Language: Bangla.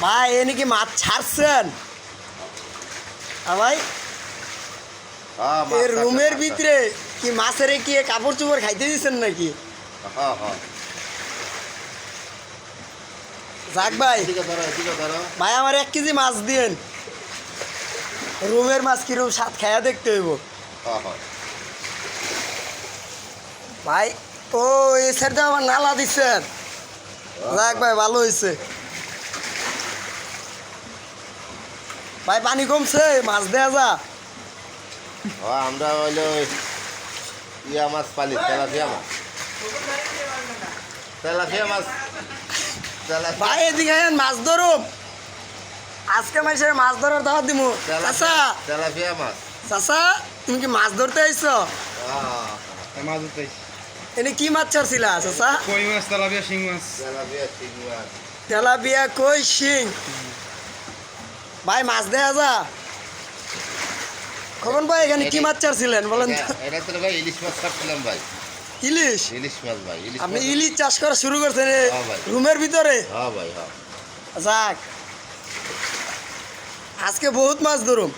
ভাই এনে কি মাছ ছাড়ছেন? ভাই এই রুমের ভিতরে কি মাছের কি কাপড় চোপড় খাইতে দিচ্ছেন নাকি? যাক ভাই, ভাই আমার 1 কেজি মাছ দিন। রুমের মাছ কিরকম স্বাদ খায়া দেখতে হইব ভাই। ও এই সাইডে আমার নালা দিচ্ছেন। যাক ভাই, ভালো হয়েছে ভাই। পানি কমছে, মাছ দেয়া যা। আমরা হইলো ইয়া মাছ পালি, তেলাপিয়া মাছ। তেলাপিয়া মাছ ভাই এদিকে আইন, মাছ ধরুম। আজকে মানুষের মাছ ধরার দাওয়াত দিমু। চাচা, তেলাপিয়া মাছ। চাচা তুমি কি মাছ ধরতে আইছো? মাছ ধরতে এনে কি মাছ ছাড়ছিলা চাচা? কই মাছ, তেলাপিয়া, শিং মাছ। তেলাপিয়া শিং মাছ। তেলাপিয়া, কই, শিং। ভাই মাছ দেয়া যা। খবর ভাই এখানে কি মাছ ছাড়ছিলেন বলেন তো? এটা তো ভাই ইলিশ মাছ ছাড়ছিলাম ভাই। ইলিশ? ইলিশ মাছ ভাই। আপনি ইলিশ চাষ করা শুরু করছেন হ্যাঁ ভাই। রুমের ভিতরে? হ্যাঁ ভাই, হ্যাঁ। যাক, আজকে বহুত মাছ ধরুম।